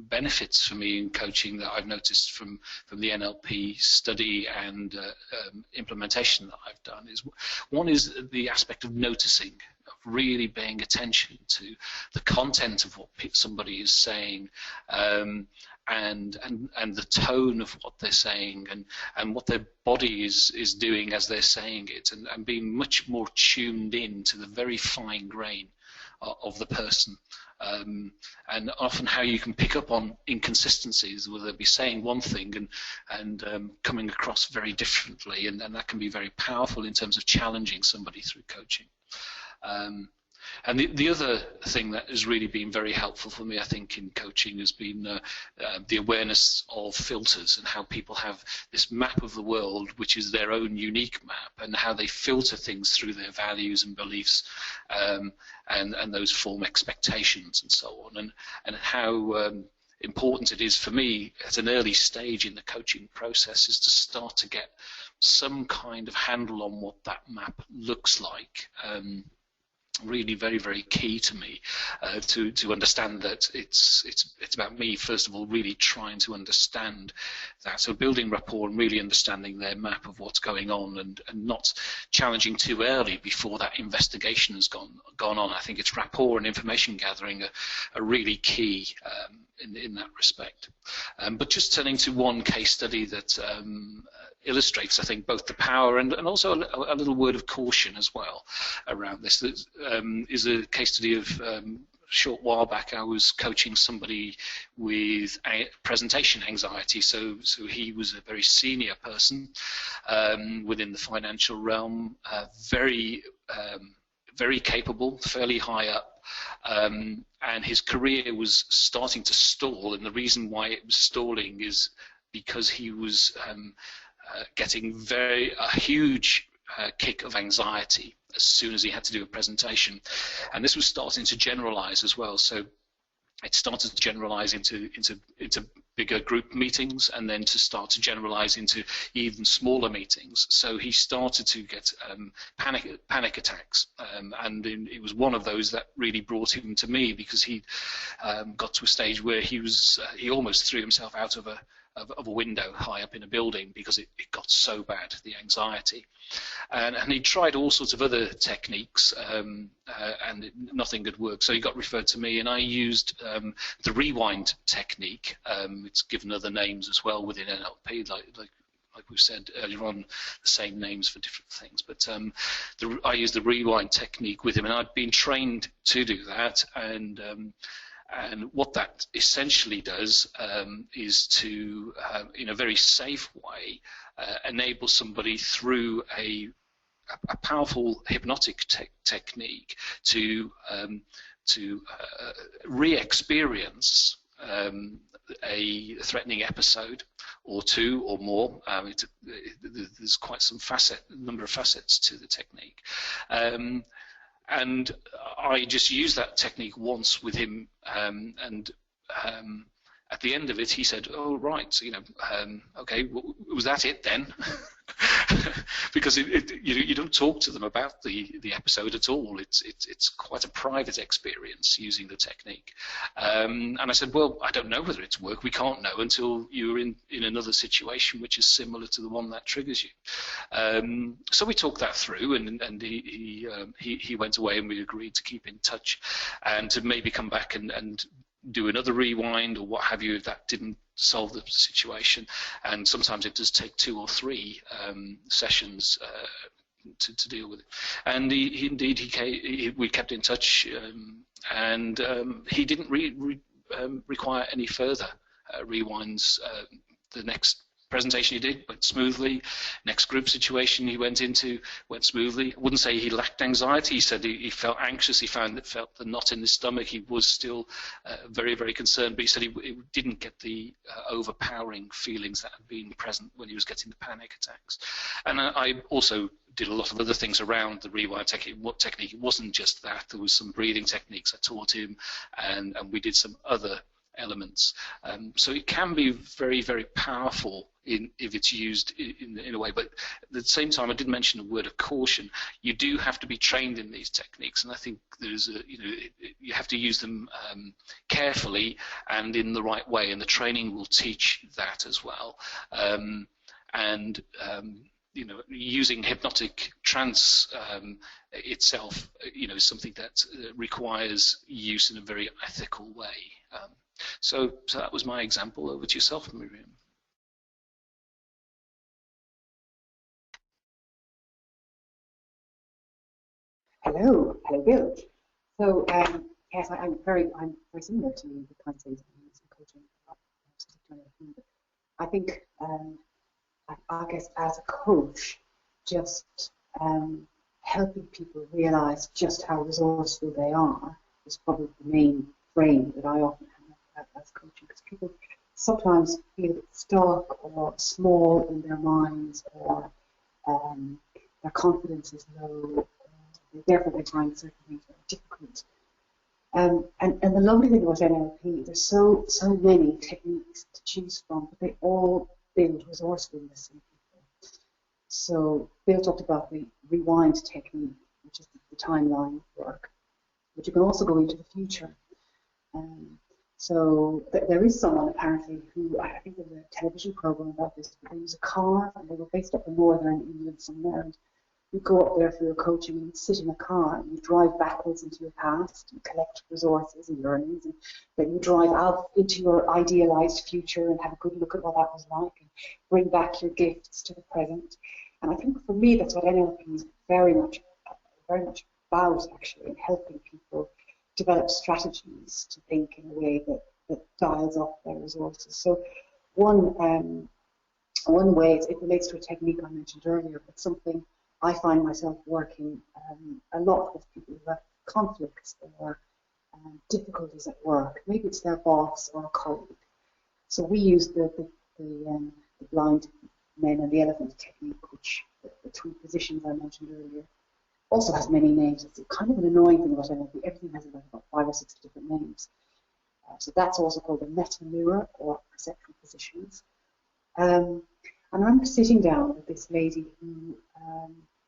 benefits for me in coaching that I've noticed from the NLP study and implementation that I've done is, one is the aspect of noticing. really paying attention to the content of what somebody is saying, and the tone of what they're saying, and what their body is doing as they're saying it, and being much more tuned in to the very fine grain of the person. And often how you can pick up on inconsistencies, where they'll be saying one thing and coming across very differently, and that can be very powerful in terms of challenging somebody through coaching. And the other thing that has really been very helpful for me, I think, in coaching has been the awareness of filters, and how people have this map of the world, which is their own unique map, and how they filter things through their values and beliefs, and those form expectations and so on, and how important it is for me at an early stage in the coaching process is to start to get some kind of handle on what that map looks like. Really very, very key to me to understand that it's about me, first of all, really trying to understand that. So building rapport and really understanding their map of what's going on, and not challenging too early before that investigation has gone on. I think it's rapport and information gathering are really key in that respect. But just turning to one case study that illustrates, I think, both the power and also a little word of caution as well around this. Is a case study of a short while back. I was coaching somebody with presentation anxiety. So he was a very senior person within the financial realm, very capable, fairly high up. And his career was starting to stall, and the reason why it was stalling is because he was getting a huge kick of anxiety as soon as he had to do a presentation, and this was starting to generalize as well. So it started to generalize into bigger group meetings, and then to start to generalize into even smaller meetings. So he started to get panic attacks, and it was one of those that really brought him to me, because he got to a stage where he almost threw himself out of a window high up in a building because it got so bad, the anxiety. And he tried all sorts of other techniques, and nothing had worked. So he got referred to me, and I used the rewind technique. It's given other names as well within NLP, like we've said earlier on, the same names for different things. But I used the rewind technique with him, and I'd been trained to do that. And what that essentially does is to, in a very safe way, enable somebody through a powerful hypnotic technique to re-experience a threatening episode or two or more. There's quite some number of facets to the technique. And I just used that technique once with him, and at the end of it, he said, "Oh, right, okay, was that it then?" Because you don't talk to them about the episode at all. It's quite a private experience using the technique. And I said, "Well, I don't know whether it's work. We can't know until you're in another situation which is similar to the one that triggers you." So we talked that through, and he went away, and we agreed to keep in touch and to maybe come back and do another rewind or what have you if that didn't solve the situation. And sometimes it does take 2 or 3 sessions to deal with it. And we kept in touch, and he didn't require any further rewinds. The next presentation he did went smoothly. Next group situation he went into went smoothly. I wouldn't say he lacked anxiety. He said he felt anxious. He felt the knot in his stomach. He was still very, very concerned, but he said he didn't get the overpowering feelings that had been present when he was getting the panic attacks. And I also did a lot of other things around the rewind technique. It wasn't just that. There was some breathing techniques I taught him, and we did some other elements. So it can be very, very powerful if it's used in a way, but at the same time, I did mention a word of caution. You do have to be trained in these techniques, and I think there's you have to use them carefully and in the right way, and the training will teach that as well. using hypnotic trance itself, is something that requires use in a very ethical way. So that was my example. Over to yourself, Miriam. Hello, Bill. So yes, I'm very similar to the kinds of things I'm using coaching. I think I guess as a coach, just helping people realise just how resourceful they are is probably the main frame that I often have as coaching, because people sometimes feel stuck or small in their minds, or their confidence is low, therefore they find certain things very difficult. And the lovely thing about NLP, there's so many techniques to choose from, but they all build resourcefulness in people. So Bill talked about the rewind technique, which is the timeline work, but you can also go into the future. So there is someone apparently who, I think there's a television program about this, but they use a car, and they were based up in northern England somewhere, and you go up there for your coaching and you sit in a car and you drive backwards into your past and collect resources and learnings, and then you drive out into your idealized future and have a good look at what that was like and bring back your gifts to the present. And I think for me that's what NLP is very much about, actually, in helping people develop strategies to think in a way that dials up their resources. So one way, it relates to a technique I mentioned earlier, but something I find myself working a lot with people who have conflicts or difficulties at work. Maybe it's their boss or a colleague. So we use the blind men and the elephant technique, which the two positions I mentioned earlier also has many names. It's kind of an annoying thing about NLP. Everything has about 5 or 6 different names. So that's also called the meta mirror, or perceptual positions. And I remember sitting down with this lady who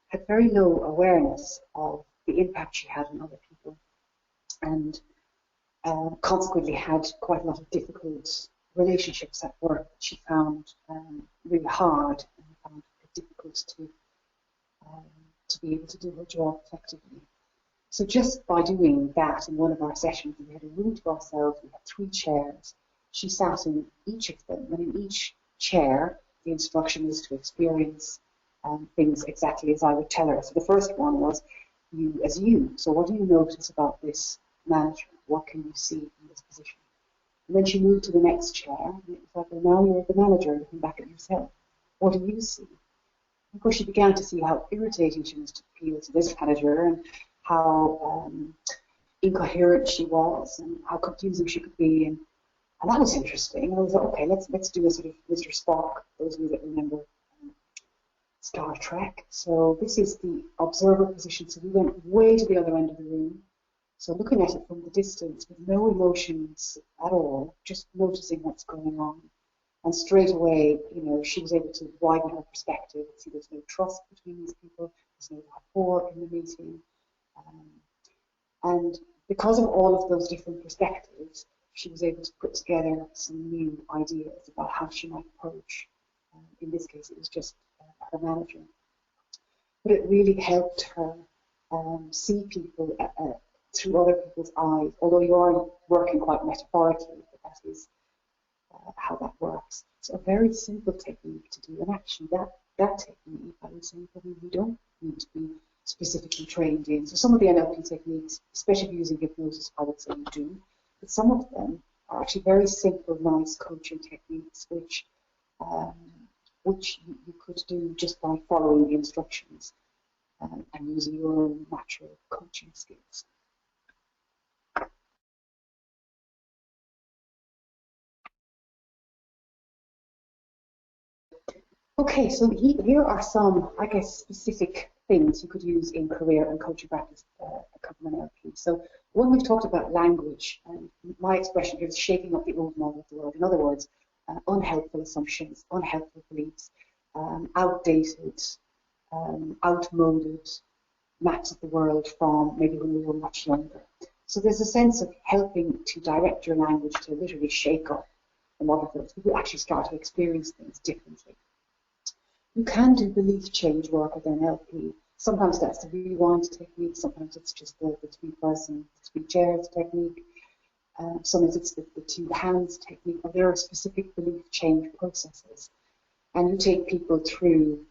had very low awareness of the impact she had on other people, and consequently had quite a lot of difficult relationships at work that she found really hard, and found it difficult to be able to do her job effectively. So just by doing that in one of our sessions, we had a room to ourselves, we had 3 chairs. She sat in each of them, and in each chair, the instruction was to experience things exactly as I would tell her. So the first one was you as you. So what do you notice about this manager? What can you see in this position? And then she moved to the next chair, and it was like, well, now you're the manager looking back at yourself. What do you see? Of course, she began to see how irritating she was to feel to this manager, and how incoherent she was, and how confusing she could be, and that was interesting. I was like, okay, let's do a sort of Mr. Spock, those of you that remember Star Trek. So this is the observer position. So we went way to the other end of the room. So looking at it from the distance with no emotions at all, just noticing what's going on. And straight away, she was able to widen her perspective. See, there's no trust between these people. There's no rapport in the meeting. And because of all of those different perspectives, she was able to put together some new ideas about how she might approach. In this case, it was just her manager. But it really helped her see people through other people's eyes, although you are working quite metaphorically, but that is how that works. So a very simple technique to do, and actually that technique, I would say, probably we don't need to be specifically trained in. So some of the NLP techniques, especially using hypnosis, I would say you do, but some of them are actually very simple, nice coaching techniques, which you could do just by following the instructions and using your own natural coaching skills. Okay, so here are some, I guess, specific things you could use in career and coaching practice covering NLP. So one, we've talked about language, and my expression here is shaking up the old model of the world. In other words, unhelpful assumptions, unhelpful beliefs, outdated, outmoded maps of the world from maybe when we were much younger. So there's a sense of helping to direct your language to literally shake up the model of those people actually start to experience things differently. You can do belief change work with NLP. Sometimes that's the rewind technique, sometimes it's just the three-person, three-chairs technique, sometimes it's the two hands technique, or there are specific belief change processes. And you take people through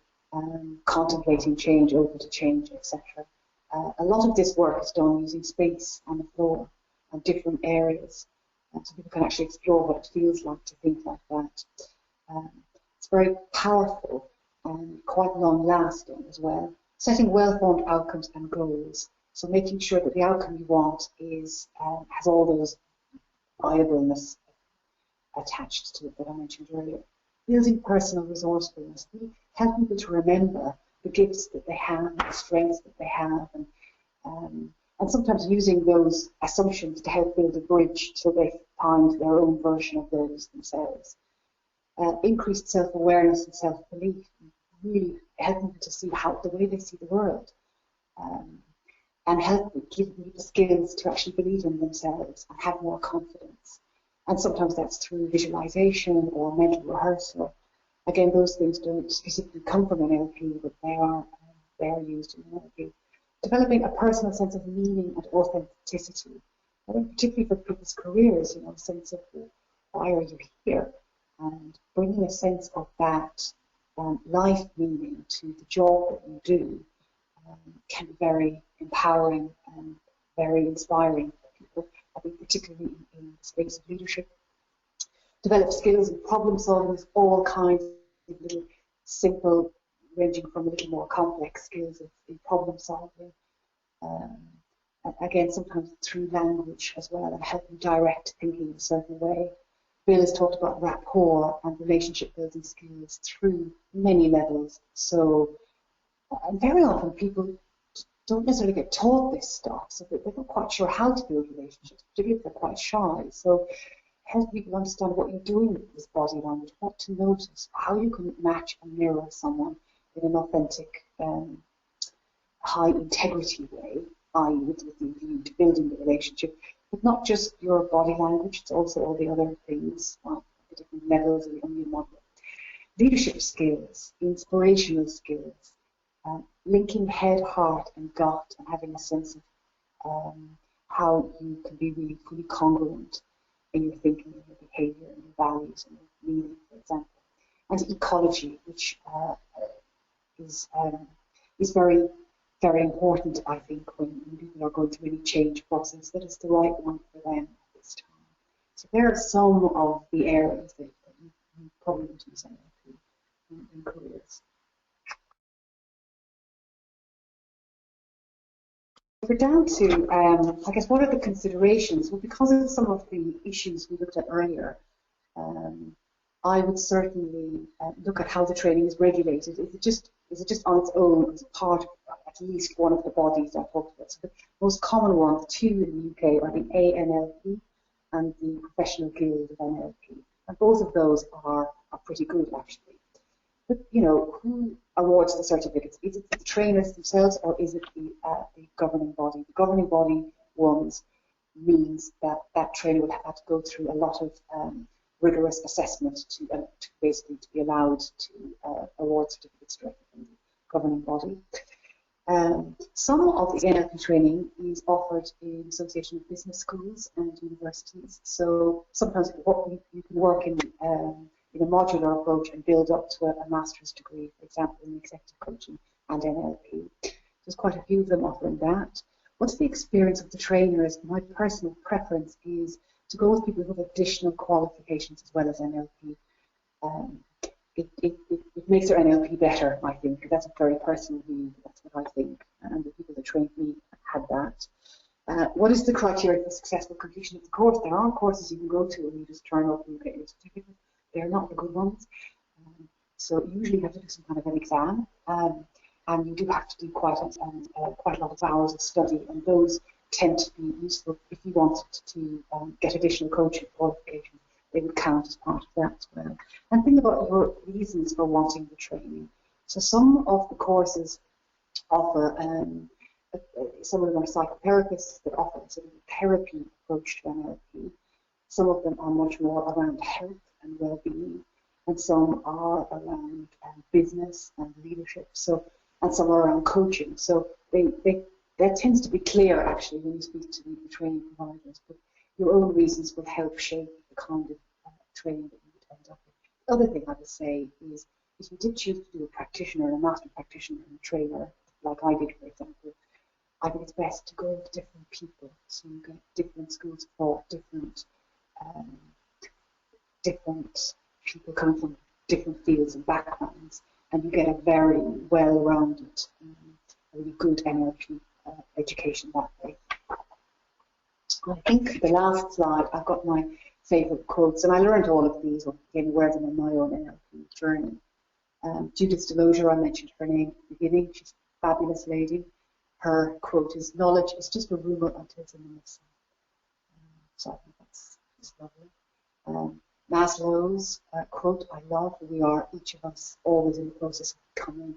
contemplating change, open to change, etc. A lot of this work is done using space on the floor and different areas, so people can actually explore what it feels like to think like that. It's very powerful and quite long-lasting as well. Setting well-formed outcomes and goals, so making sure that the outcome you want is has all those viableness attached to it that I mentioned earlier. Building personal resourcefulness, helping people to remember the gifts that they have, the strengths that they have, and sometimes using those assumptions to help build a bridge so they find their own version of those themselves. Increased self-awareness and self-belief, really helping them to see how the way they see the world, and help them give them the skills to actually believe in themselves and have more confidence. And sometimes that's through visualization or mental rehearsal. Again, those things don't specifically come from NLP, but they are used in NLP. Developing a personal sense of meaning and authenticity. I think particularly for people's careers, you know, a sense of why are you here, and bringing a sense of that life meaning to the job that you do can be very empowering and very inspiring for people, I think particularly in the space of leadership. Develop skills in problem solving with all kinds of little simple, ranging from a little more complex skills in problem solving. Again, sometimes through language as well, and helping direct thinking in a certain way. Bill has talked about rapport and relationship building skills through many levels. So, and very often people don't necessarily get taught this stuff, so that they're not quite sure how to build relationships, particularly if they're quite shy. So, help people understand what you're doing with this body language, what to notice, how you can match and mirror someone in an authentic, high integrity way, i.e. with the view to building the relationship, but not just your body language, it's also all the other things, the different levels of the onion model. Leadership skills, inspirational skills, linking head, heart and gut, and having a sense of how you can be really fully congruent in your thinking, in your behaviour, in your values, and your meaning, for example. And ecology, which is very, very important, I think, when people are going through any change process, that is the right one for them at this time. So there are some of the areas that you probably would use in careers. We're down to, I guess, what are the considerations? Well, because of some of the issues we looked at earlier, I would certainly look at how the training is regulated. Is it just on its own as part of at least one of the bodies I talked about? So the most common ones, two in the UK, are the ANLP and the Professional Guild of NLP. And both of those are pretty good, actually. But, you know, who awards the certificates? Is it the trainers themselves, or is it the governing body? The governing body ones means that that trainer will have had to go through a lot of rigorous assessment to basically to be allowed to award certificates directly from the governing body. Some of the NLP training is offered in association with business schools and universities. So sometimes you can work in a modular approach and build up to a master's degree, for example, in executive coaching and NLP. There's quite a few of them offering that. What's the experience of the trainers? My personal preference is to go with people who have additional qualifications as well as NLP. It makes their NLP better, I think. That's a very personal view. That's what I think. And the people that trained me had that. What is the criteria for successful completion of the course? There are courses you can go to and you just turn up and you get your certificate. They're not the good ones. So usually you have to do some kind of an exam. And you do have to do quite a lot of hours of study. And those tend to be useful if you wanted to get additional coaching qualifications. They would count as part of that as well. And think about your reasons for wanting the training. So some of the courses offer, some of them are psychotherapists that offer sort of a therapy approach to NLP. Some of them are much more around health and well-being. and some are around business and leadership. So, and some are around coaching. So that tends to be clear actually when you speak to the training providers. But your own reasons will help shape the kind of training that you would end up with. The other thing I would say is, if you did choose to do a practitioner, a master practitioner, and a trainer, like I did, for example, I think it's best to go with different people. So you get different schools of thought, different people coming from different fields and backgrounds, and you get a very well-rounded, really good NLP education that way. I think the last slide, I've got my favourite quotes, and I learned all of these, or became aware of them on my own NLP journey. Judith Delosier, I mentioned her name at the beginning. She's a fabulous lady. Her quote is, "Knowledge is just a rumour until it's a medicine." So I think that's lovely. Maslow's quote I love, "We are, each of us, always in the process of becoming."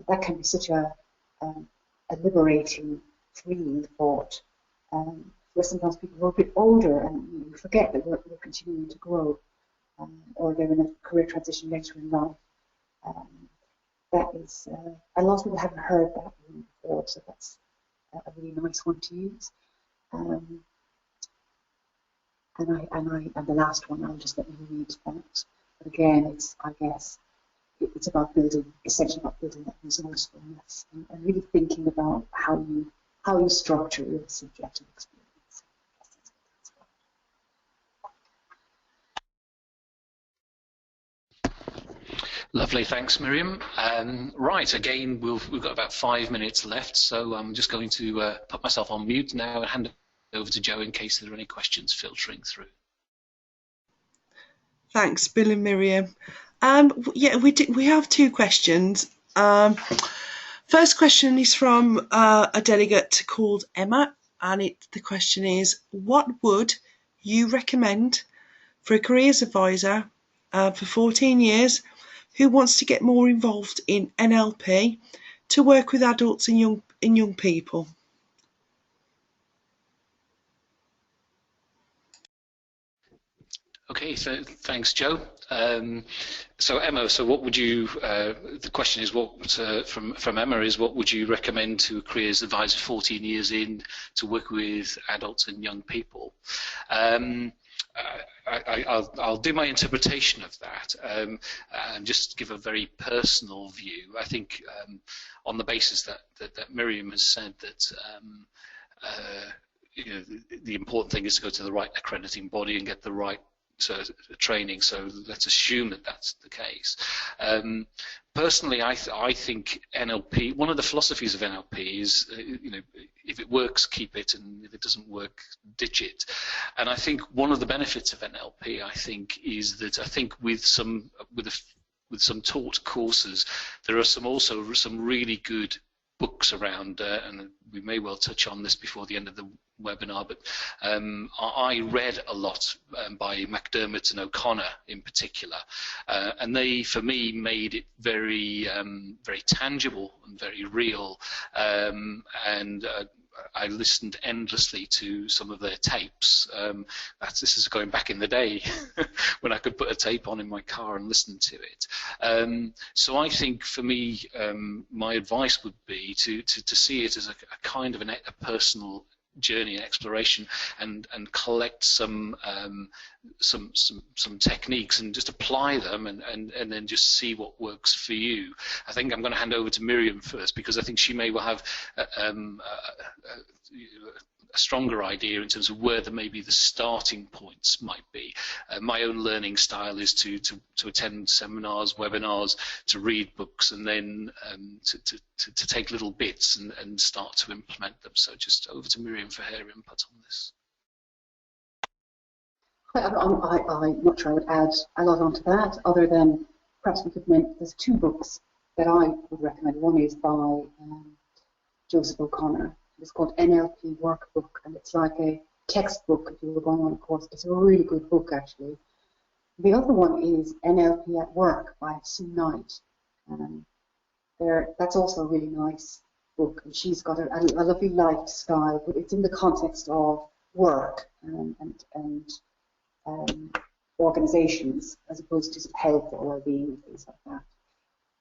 That can be such a liberating, freeing thought. Where sometimes people are a bit older and you forget that we're continuing to grow, or they're in a career transition later in life. That is, a lot of people haven't heard that one before, so that's a really nice one to use. And the last one, I'll just let you read that. But again, it's, I guess, it's about building, essentially about building that resourcefulness and really thinking about how you structure your subjective experience. Lovely, thanks, Miriam. Right, again, we've got about 5 minutes left, so I'm just going to put myself on mute now and hand it over to Joe in case there are any questions filtering through. Thanks, Bill and Miriam. Yeah, we have two questions. First question is from a delegate called Emma, and the question is, what would you recommend for a careers advisor for 14 years who wants to get more involved in NLP to work with adults and young people? Okay, so thanks, Joe. So Emma, so what would you? The question is, from Emma is, what would you recommend to a careers advisor 14 years in to work with adults and young people? I'll do my interpretation of that and just give a very personal view. I think on the basis that Miriam has said that you know, the important thing is to go to the right accrediting body and get the right training. So let's assume that that's the case. Personally, I think NLP, one of the philosophies of NLP is, you know, if it works, keep it, and if it doesn't work, ditch it. And I think one of the benefits of NLP, I think, is that I think with some taught courses, there are also some really good books around, and we may well touch on this before the end of the webinar, but I read a lot by McDermott and O'Connor in particular, and they, for me, made it very, very tangible and very real, and I listened endlessly to some of their tapes. This is going back in the day when I could put a tape on in my car and listen to it. So I think for me, my advice would be to see it as a kind of a personal journey and exploration, and collect some techniques and just apply them, and then just see what works for you. I think I'm going to hand over to Miriam first, because I think she may well have a stronger idea in terms of where maybe the starting points might be. My own learning style is to attend seminars, webinars, to read books, and then to take little bits and start to implement them. So just over to Miriam for her input on this. I'm not sure I would add a lot onto that, other than perhaps we could mention there's two books that I would recommend. One is by Joseph O'Connor. It's called NLP Workbook, and it's like a textbook if you were going on a course. It's a really good book, actually. The other one is NLP at Work by Sue Knight. That's also a really nice book, and she's got a lovely lifestyle, but it's in the context of work, and organisations as opposed to sort of health or well-being and things like that.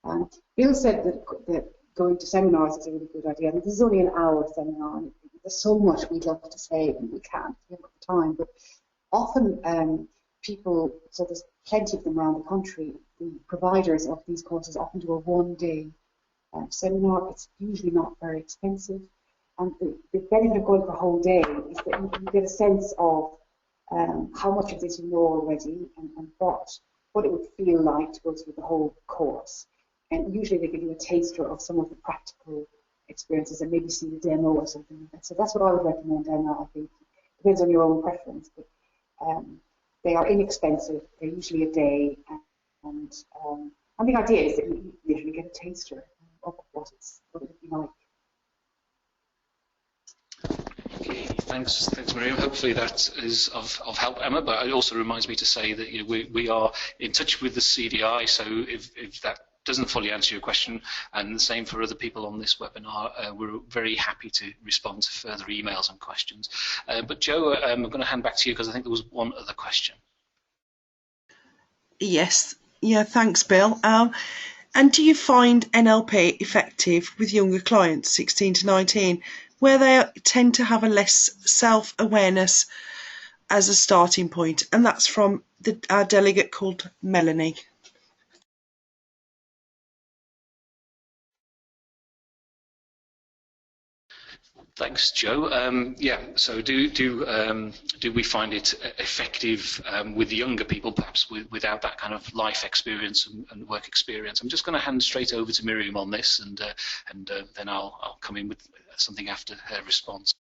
And Bill said that going to seminars is a really good idea. I mean, this is only an hour seminar, and there's so much we'd love to say, and we can't, we haven't got the time. But often people, so there's plenty of them around the country, the providers of these courses often do a one-day seminar. It's usually not very expensive. And the benefit of going for a whole day is that you get a sense of how much of this you know already and what it would feel like to go through the whole course. And usually they give you a taster of some of the practical experiences and maybe see the demo or something like that. So that's what I would recommend, Emma. I think depends on your own preference, but they are inexpensive. They're usually a day, and the idea is that you literally get a taster of what it would be like. Okay, thanks, Miriam. Hopefully that is of help, Emma. But it also reminds me to say that we are in touch with the CDI. So if that doesn't fully answer your question, and the same for other people on this webinar, we're very happy to respond to further emails and questions. But Joe, I'm going to hand back to you because I think there was one other question. Yes, yeah, thanks, Bill. And do you find NLP effective with younger clients, 16 to 19, where they tend to have a less self-awareness as a starting point? And that's from our delegate called Melanie. Thanks, Joe. Yeah, so do we find it effective with the younger people, perhaps without that kind of life experience and work experience? I'm just going to hand straight over to Miriam on this, and then I'll come in with something after her response.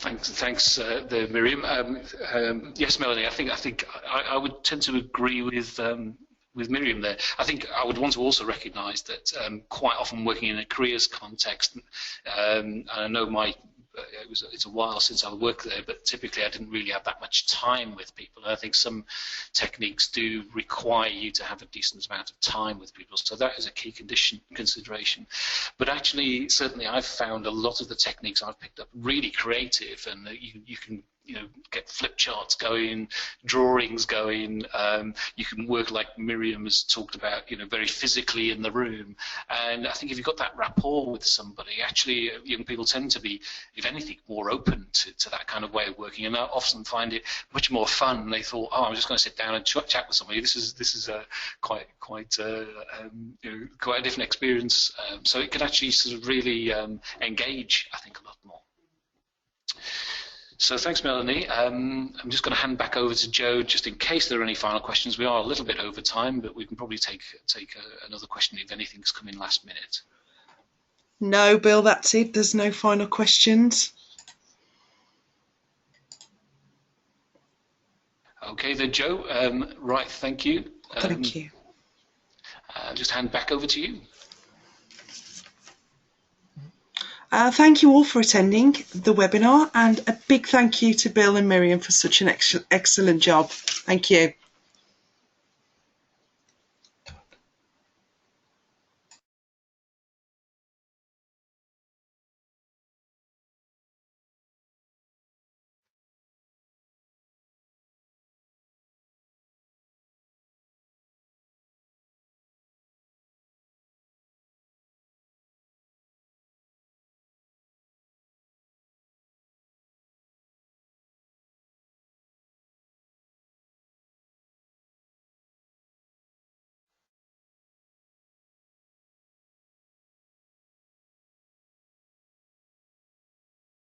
Thanks, Miriam. Yes, Melanie. I think I would tend to agree with Miriam there. I think I would want to also recognise that quite often working in a careers context, and I know it's a while since I worked there, but typically I didn't really have that much time with people. And I think some techniques do require you to have a decent amount of time with people, so that is a key consideration. But actually, certainly I've found a lot of the techniques I've picked up really creative, and you can get flip charts going, drawings going. You can work like Miriam has talked about, very physically in the room. And I think if you've got that rapport with somebody, actually young people tend to be, if anything, more open to that kind of way of working. And I often find it much more fun. They thought, oh, I'm just going to sit down and chat with somebody. This is quite a different experience. So it can actually sort of really engage, I think, a lot more. So thanks, Melanie. I'm just going to hand back over to Joe, just in case there are any final questions. We are a little bit over time, but we can probably take another question if anything's come in last minute. No, Bill, that's it. There's no final questions. Okay, then, Joe. Right, thank you. Thank you. I'll just hand back over to you. Thank you all for attending the webinar, and a big thank you to Bill and Miriam for such an excellent job. Thank you.